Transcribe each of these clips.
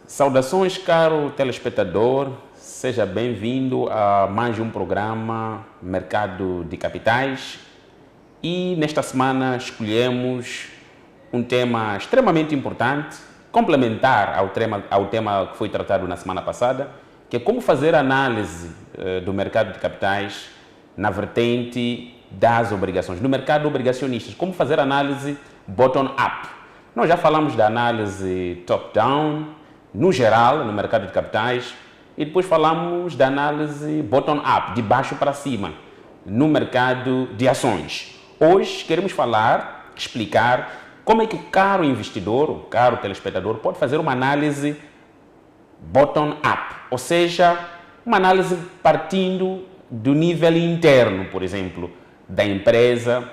Saudações, caro telespectador, seja bem-vindo a mais um programa Mercado de Capitais. E nesta semana escolhemos um tema extremamente importante, complementar ao tema que foi tratado na semana passada, que é como fazer análise do mercado de capitais na vertente das obrigações, no mercado obrigacionista, como fazer análise bottom-up. Nós já falamos da análise top-down, no geral, no mercado de capitais, e depois falamos da análise bottom-up, de baixo para cima, no mercado de ações. Hoje queremos explicar como é que o caro investidor, o caro telespectador, pode fazer uma análise bottom-up, ou seja, uma análise partindo do nível interno, por exemplo, da empresa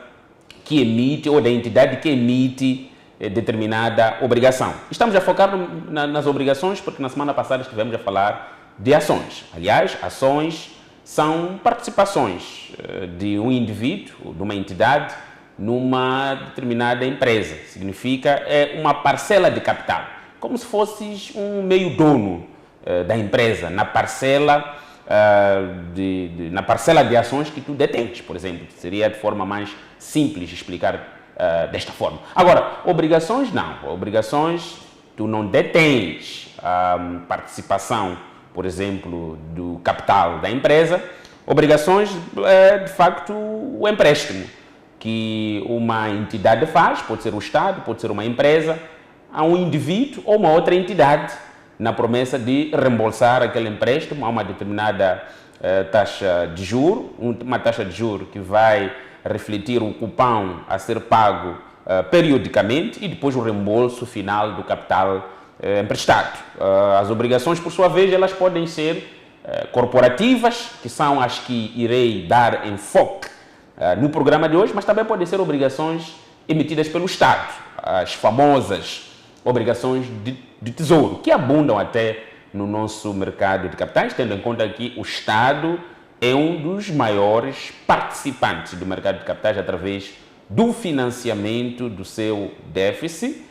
que emite ou da entidade que emite determinada obrigação. Estamos a focar nas obrigações porque na semana passada estivemos a falar de ações. Aliás, ações são participações de um indivíduo, de uma entidade, numa determinada empresa. Significa uma parcela de capital, como se fosses um meio dono da empresa, na parcela de ações que tu detens, por exemplo. Seria de forma mais simples explicar desta forma. Agora, obrigações não. Obrigações, tu não detens a participação, por exemplo, do capital da empresa. Obrigações é, de facto, o empréstimo que uma entidade faz, pode ser o Estado, pode ser uma empresa, a um indivíduo ou uma outra entidade, na promessa de reembolsar aquele empréstimo a uma determinada taxa de juro, uma taxa de juro que vai refletir o cupom a ser pago periodicamente e depois o reembolso final do capital emprestado. As obrigações, por sua vez, elas podem ser corporativas, que são as que irei dar enfoque no programa de hoje, mas também podem ser obrigações emitidas pelo Estado, as famosas obrigações de tesouro, que abundam até no nosso mercado de capitais, tendo em conta que o Estado é um dos maiores participantes do mercado de capitais através do financiamento do seu déficit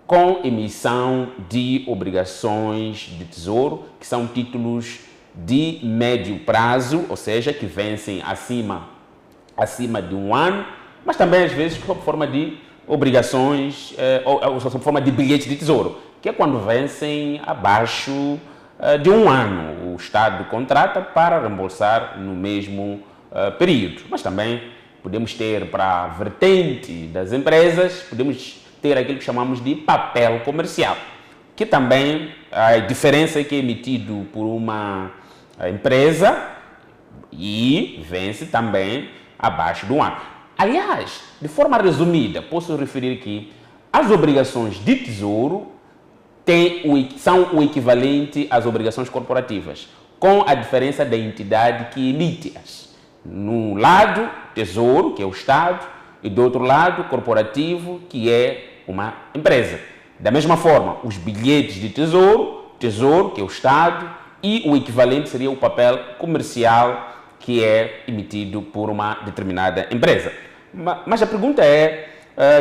com emissão de obrigações de tesouro, que são títulos de médio prazo, ou seja, que vencem acima de um ano, mas também às vezes sob forma de obrigações ou sob forma de bilhetes de tesouro, que é quando vencem abaixo de um ano. O Estado contrata para reembolsar no mesmo período. Mas também podemos ter, para a vertente das empresas, podemos ter aquilo que chamamos de papel comercial, que também a diferença é que é emitido por uma empresa e vence também abaixo de um ano. Aliás, de forma resumida, posso referir que as obrigações de tesouro são o equivalente às obrigações corporativas, com a diferença da entidade que emite-as. No lado, tesouro, que é o Estado, e do outro lado, corporativo, que é uma empresa. Da mesma forma, os bilhetes de tesouro, que é o Estado, e o equivalente seria o papel comercial, que é emitido por uma determinada empresa. Mas a pergunta é,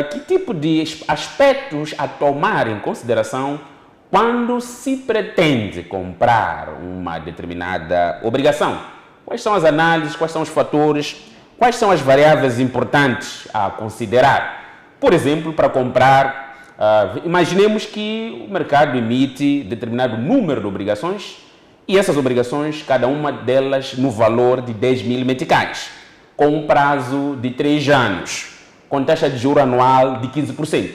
que tipo de aspectos a tomar em consideração quando se pretende comprar uma determinada obrigação? Quais são as análises, quais são os fatores, quais são as variáveis importantes a considerar? Por exemplo, para comprar, imaginemos que o mercado emite determinado número de obrigações e essas obrigações, cada uma delas no valor de 10 mil meticais, com um prazo de 3 anos, com taxa de juros anual de 15%.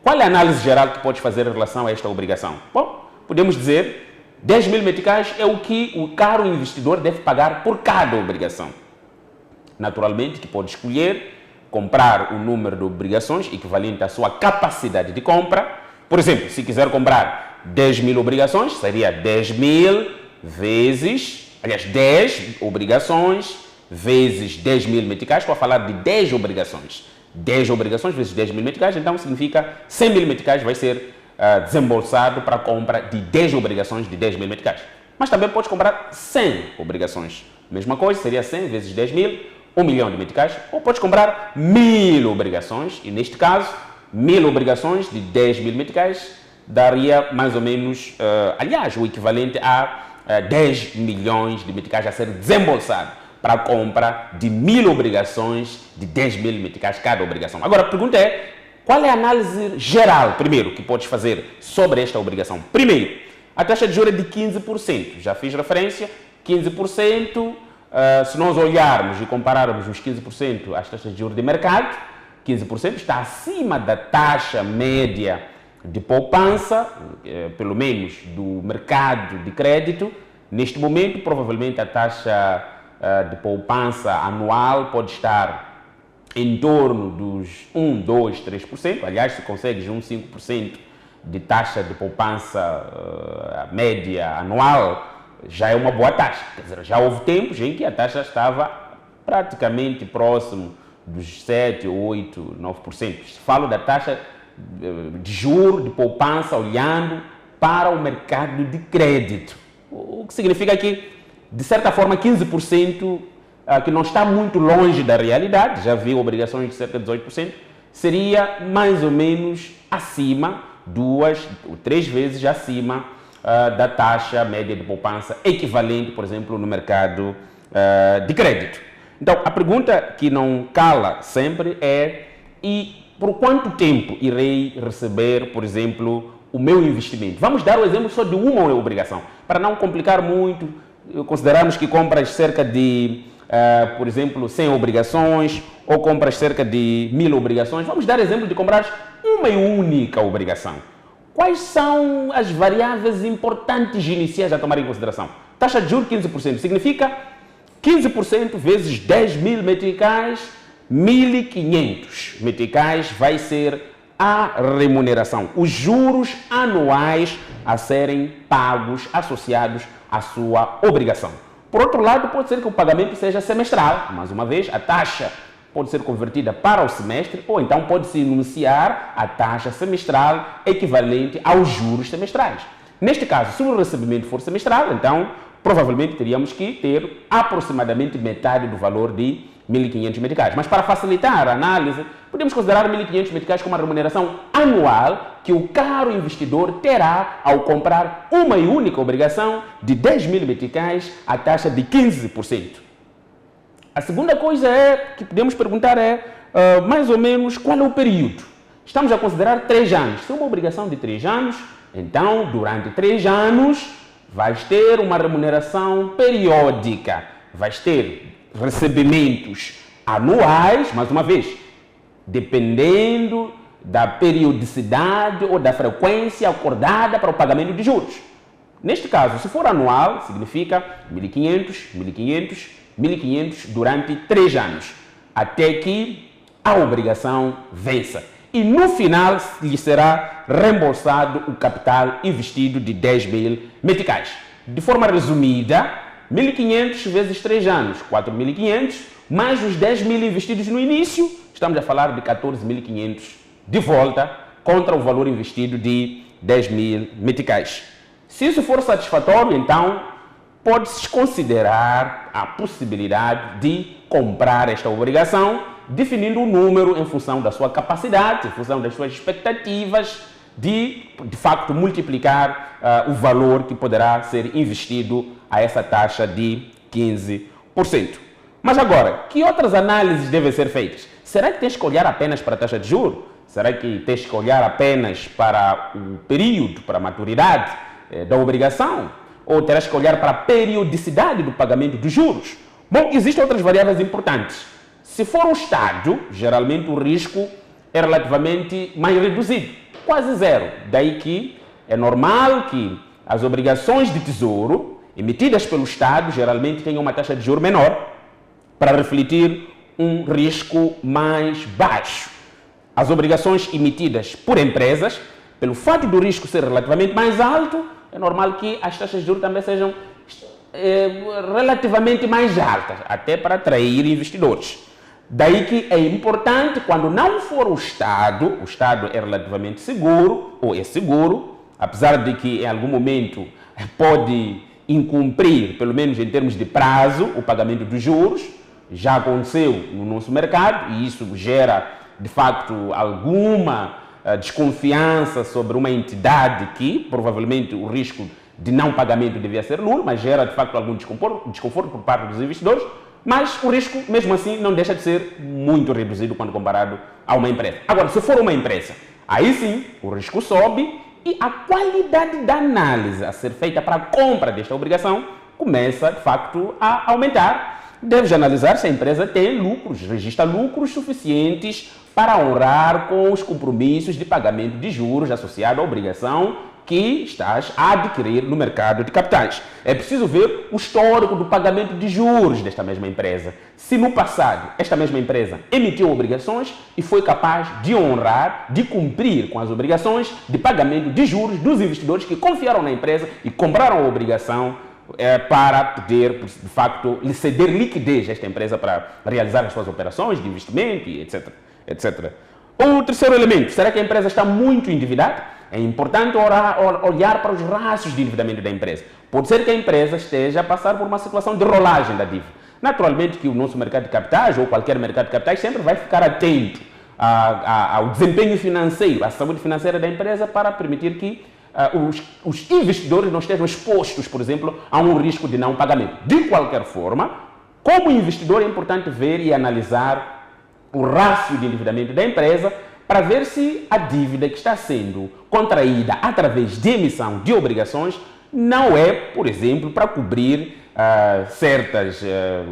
Qual é a análise geral que podes fazer em relação a esta obrigação? Bom, podemos dizer 10 mil meticais é o que o caro investidor deve pagar por cada obrigação. Naturalmente que pode escolher comprar o número de obrigações equivalente à sua capacidade de compra. Por exemplo, se quiser comprar 10 mil obrigações, seria 10 mil vezes, aliás, 10 obrigações vezes 10 mil meticais. Estou a falar de 10 obrigações. 10 obrigações vezes 10 mil meticais, então significa 100 mil meticais vai ser desembolsado para a compra de 10 obrigações de 10 mil meticais. Mas também podes comprar 100 obrigações. Mesma coisa, seria 100 vezes 10 mil, 1 milhão de meticais. Ou podes comprar 1000 obrigações, e neste caso, 1000 obrigações de 10 mil meticais daria mais ou menos, aliás, o equivalente a 10 milhões de meticais a ser desembolsado para a compra de 1000 obrigações de 10 mil meticais cada obrigação. Agora, a pergunta é, qual é a análise geral, primeiro, que podes fazer sobre esta obrigação? Primeiro, a taxa de juros é de 15%. Já fiz referência, 15%, se nós olharmos e compararmos os 15% às taxas de juros de mercado, 15% está acima da taxa média de poupança, pelo menos do mercado de crédito. Neste momento, provavelmente a taxa de poupança anual pode estar em torno dos 1, 2, 3%. Aliás, se consegues 5% de taxa de poupança média anual, já é uma boa taxa. Quer dizer, já houve tempos em que a taxa estava praticamente próximo dos 7, 8, 9%. Falo da taxa de juros, de poupança, olhando para o mercado de crédito. O que significa que, de certa forma, 15%, que não está muito longe da realidade, já vi obrigações de cerca de 18%, seria mais ou menos acima, 2 ou 3 vezes acima da taxa média de poupança equivalente, por exemplo, no mercado de crédito. Então, a pergunta que não cala sempre é: e por quanto tempo irei receber, por exemplo, o meu investimento? Vamos dar o exemplo só de uma obrigação, para não complicar muito. Consideramos que compras cerca de, por exemplo, 100 obrigações ou compras cerca de 1000 obrigações. Vamos dar exemplo de comprar uma e única obrigação. Quais são as variáveis importantes iniciais a tomar em consideração? Taxa de juros 15%, significa 15% vezes 10 mil meticais, 1.500 meticais vai ser a remuneração, os juros anuais a serem pagos, associados à sua obrigação. Por outro lado, pode ser que o pagamento seja semestral. Mais uma vez, a taxa pode ser convertida para o semestre, ou então pode-se enunciar a taxa semestral equivalente aos juros semestrais. Neste caso, se o recebimento for semestral, então provavelmente teríamos que ter aproximadamente metade do valor de 1.500 meticais. Mas para facilitar a análise, podemos considerar 1.500 meticais como a remuneração anual que o caro investidor terá ao comprar uma e única obrigação de 10 mil meticais à taxa de 15%. A segunda coisa que podemos perguntar é, mais ou menos, qual é o período? Estamos a considerar 3 anos. Se é uma obrigação de 3 anos, então, durante 3 anos, vais ter uma remuneração periódica. Vais ter recebimentos anuais, mais uma vez, dependendo da periodicidade ou da frequência acordada para o pagamento de juros. Neste caso, se for anual, significa 1.500, 1.500, 1.500 durante 3 anos, até que a obrigação vença. E no final lhe será reembolsado o capital investido de 10 mil meticais. De forma resumida, 1.500 vezes 3 anos, 4.500, mais os 10 mil investidos no início, estamos a falar de 14.500 de volta contra o valor investido de 10 mil meticais. Se isso for satisfatório, então pode-se considerar a possibilidade de comprar esta obrigação, definindo o número em função da sua capacidade, em função das suas expectativas, de facto multiplicar o valor que poderá ser investido a essa taxa de 15%. Mas agora, que outras análises devem ser feitas? Será que tens que olhar apenas para a taxa de juros? Será que tens que olhar apenas para o período, para a maturidade da obrigação? Ou terás que olhar para a periodicidade do pagamento dos juros? Bom, existem outras variáveis importantes. Se for um Estado, geralmente o risco é relativamente mais reduzido, quase zero. Daí que é normal que as obrigações de tesouro emitidas pelo Estado geralmente tenham uma taxa de juros menor para refletir um risco mais baixo. As obrigações emitidas por empresas, pelo fato do risco ser relativamente mais alto, é normal que as taxas de juros também sejam relativamente mais altas, até para atrair investidores. Daí que é importante, quando não for o Estado é relativamente seguro, ou é seguro, apesar de que em algum momento pode incumprir, pelo menos em termos de prazo, o pagamento dos juros. Já aconteceu no nosso mercado e isso gera, de facto, alguma desconfiança sobre uma entidade que, provavelmente, o risco de não pagamento devia ser nulo, mas gera, de facto, algum desconforto por parte dos investidores. Mas o risco, mesmo assim, não deixa de ser muito reduzido quando comparado a uma empresa. Agora, se for uma empresa, aí sim, o risco sobe e a qualidade da análise a ser feita para a compra desta obrigação começa, de facto, a aumentar. Deve analisar se a empresa tem lucros, registra lucros suficientes para honrar com os compromissos de pagamento de juros associado à obrigação que estás a adquirir no mercado de capitais. É preciso ver o histórico do pagamento de juros desta mesma empresa. Se no passado esta mesma empresa emitiu obrigações e foi capaz de honrar, de cumprir com as obrigações de pagamento de juros dos investidores que confiaram na empresa e compraram a obrigação para poder, de facto, lhe ceder liquidez a esta empresa para realizar as suas operações de investimento, etc, etc. O terceiro elemento, será que a empresa está muito endividada? É importante olhar para os rastros de endividamento da empresa. Pode ser que a empresa esteja a passar por uma situação de rolagem da dívida. Naturalmente que o nosso mercado de capitais, ou qualquer mercado de capitais, sempre vai ficar atento ao desempenho financeiro, à saúde financeira da empresa para permitir que os investidores não estejam expostos, por exemplo, a um risco de não pagamento. De qualquer forma, como investidor é importante ver e analisar o rastro de endividamento da empresa para ver se a dívida que está sendo contraída através de emissão de obrigações não é, por exemplo, para cobrir certas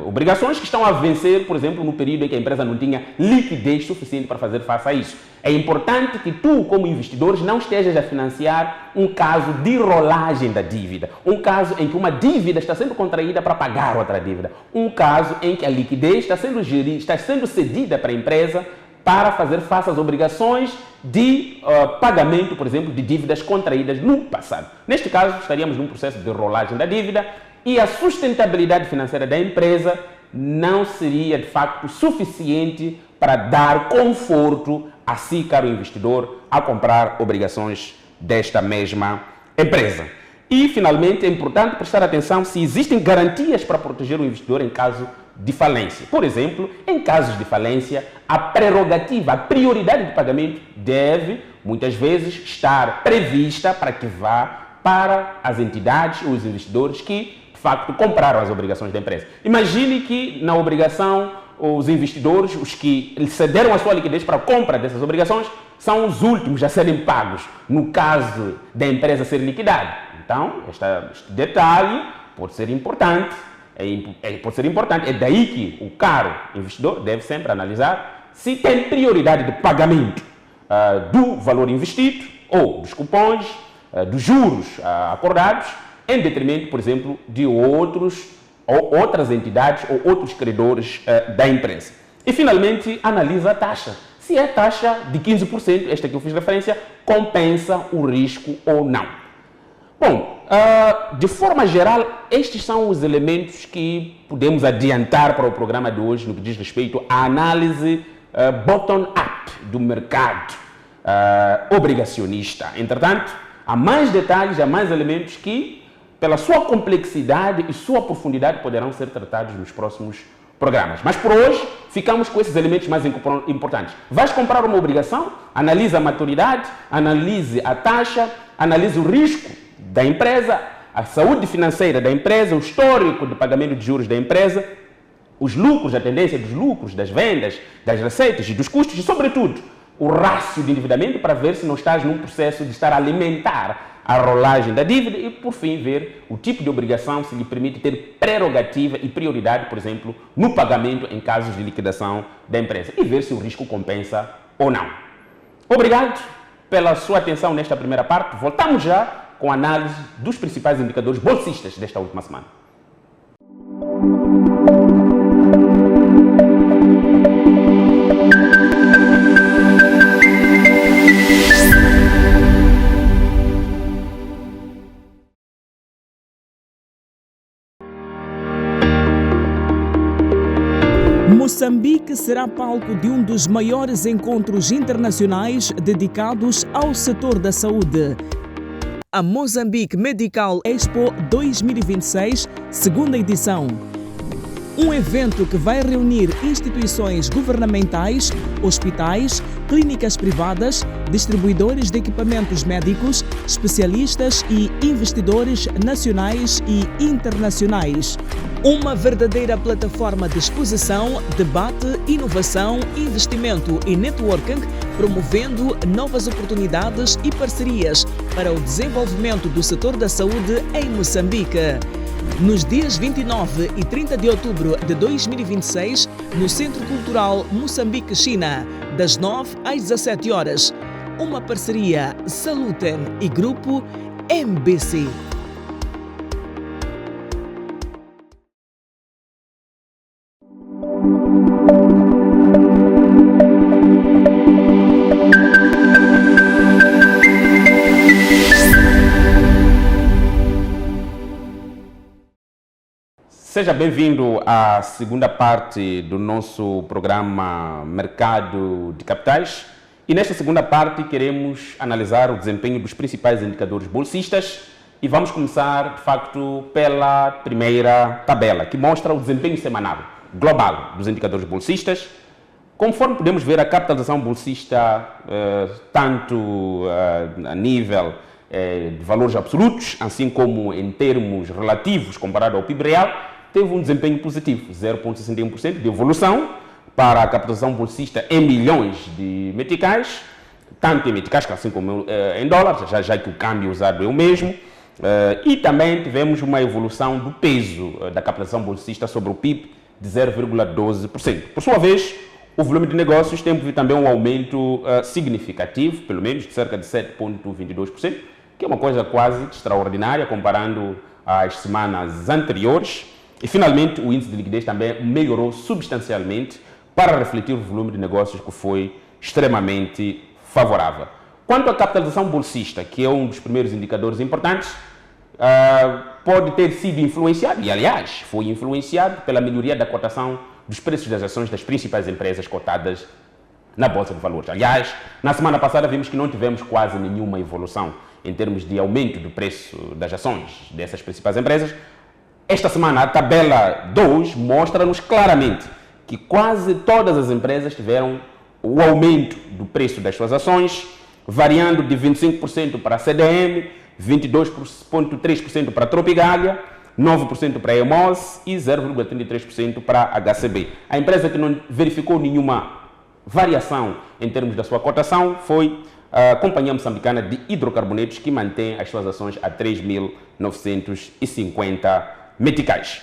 obrigações que estão a vencer, por exemplo, no período em que a empresa não tinha liquidez suficiente para fazer face a isso. É importante que tu, como investidor, não estejas a financiar um caso de rolagem da dívida, um caso em que uma dívida está sendo contraída para pagar outra dívida, um caso em que a liquidez está sendo cedida para a empresa para fazer face às obrigações de pagamento, por exemplo, de dívidas contraídas no passado. Neste caso, estaríamos num processo de rolagem da dívida e a sustentabilidade financeira da empresa não seria, de facto, suficiente para dar conforto a si, caro investidor, a comprar obrigações desta mesma empresa. E, finalmente, é importante prestar atenção se existem garantias para proteger o investidor em caso de falência. Por exemplo, em casos de falência, a prerrogativa, a prioridade de pagamento deve, muitas vezes, estar prevista para que vá para as entidades ou os investidores que, de facto, compraram as obrigações da empresa. Imagine que na obrigação, os investidores, os que cederam a sua liquidez para a compra dessas obrigações, são os últimos a serem pagos no caso da empresa ser liquidada. Então, este detalhe pode ser importante. Pode ser importante. É daí que o caro investidor deve sempre analisar se tem prioridade de pagamento do valor investido ou dos cupons, dos juros acordados, em detrimento, por exemplo, de outras entidades ou outros credores da empresa. E, finalmente, analisa a taxa. Se a taxa de 15%, esta que eu fiz referência, compensa o risco ou não. Bom, de forma geral, estes são os elementos que podemos adiantar para o programa de hoje no que diz respeito à análise bottom-up do mercado obrigacionista. Entretanto, há mais detalhes, há mais elementos que, pela sua complexidade e sua profundidade, poderão ser tratados nos próximos programas. Mas por hoje, ficamos com esses elementos mais importantes. Vais comprar uma obrigação, analise a maturidade, analise a taxa, analise o risco da empresa, a saúde financeira da empresa, o histórico de pagamento de juros da empresa, os lucros, a tendência dos lucros, das vendas, das receitas e dos custos e, sobretudo, o rácio de endividamento para ver se não estás num processo de estar a alimentar a rolagem da dívida e, por fim, ver o tipo de obrigação se lhe permite ter prerrogativa e prioridade, por exemplo, no pagamento em casos de liquidação da empresa e ver se o risco compensa ou não. Obrigado pela sua atenção nesta primeira parte. Voltamos já com a análise dos principais indicadores bolsistas desta última semana. Moçambique será palco de um dos maiores encontros internacionais dedicados ao setor da saúde. a Moçambique Medical Expo 2026, segunda edição. Um evento que vai reunir instituições governamentais, hospitais, clínicas privadas, distribuidores de equipamentos médicos, especialistas e investidores nacionais e internacionais. Uma verdadeira plataforma de exposição, debate, inovação, investimento e networking, promovendo novas oportunidades e parcerias para o desenvolvimento do setor da saúde em Moçambique. Nos dias 29 e 30 de outubro de 2026, no Centro Cultural Moçambique-China, das 9 às 17 horas. Uma parceria Saluten e Grupo MBC. Seja bem-vindo à segunda parte do nosso programa Mercado de Capitais. E nesta segunda parte queremos analisar o desempenho dos principais indicadores bolsistas e vamos começar, de facto, pela primeira tabela, que mostra o desempenho semanal global dos indicadores bolsistas. Conforme podemos ver, a capitalização bolsista, tanto a nível de valores absolutos, assim como em termos relativos comparado ao PIB real, teve um desempenho positivo, 0,61% de evolução para a capitalização bolsista em milhões de meticais, tanto em meticais assim como em dólares, já que o câmbio usado é o mesmo, e também tivemos uma evolução do peso da capitalização bolsista sobre o PIB de 0,12%. Por sua vez, o volume de negócios teve também um aumento significativo, pelo menos de cerca de 7,22%, que é uma coisa quase extraordinária comparando às semanas anteriores. E, finalmente, o índice de liquidez também melhorou substancialmente para refletir o volume de negócios que foi extremamente favorável. Quanto à capitalização bolsista, que é um dos primeiros indicadores importantes, pode ter sido influenciado, e aliás, foi influenciado pela melhoria da cotação dos preços das ações das principais empresas cotadas na Bolsa de Valores. Aliás, na semana passada vimos que não tivemos quase nenhuma evolução em termos de aumento do preço das ações dessas principais empresas. Esta semana, a tabela 2 mostra-nos claramente que quase todas as empresas tiveram o aumento do preço das suas ações, variando de 25% para a CDM, 22,3% para a Tropigália, 9% para a EMOS e 0,33% para a HCB. A empresa que não verificou nenhuma variação em termos da sua cotação foi a Companhia Moçambicana de Hidrocarbonetos, que mantém as suas ações a 3.950 meticais.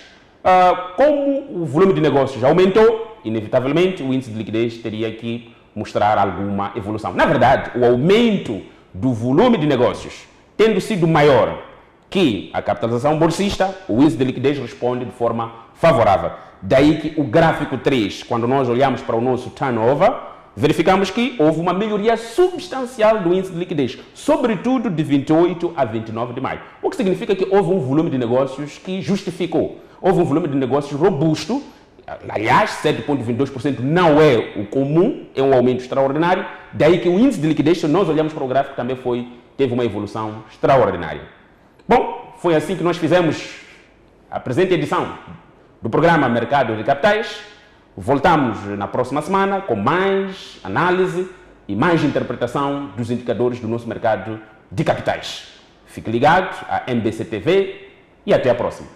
Como o volume de negócios já aumentou, inevitavelmente o índice de liquidez teria que mostrar alguma evolução. Na verdade, o aumento do volume de negócios tendo sido maior que a capitalização bolsista, o índice de liquidez responde de forma favorável. Daí que o gráfico 3, quando nós olhamos para o nosso turnover, verificamos que houve uma melhoria substancial do índice de liquidez, sobretudo de 28 a 29 de maio. O que significa que houve um volume de negócios que justificou. Houve um volume de negócios robusto. Aliás, 7,22% não é o comum, é um aumento extraordinário. Daí que o índice de liquidez, se nós olhamos para o gráfico, também teve uma evolução extraordinária. Bom, foi assim que nós fizemos a presente edição do programa Mercado de Capitais. Voltamos na próxima semana com mais análise e mais interpretação dos indicadores do nosso mercado de capitais. Fique ligado à MBC TV e até a próxima.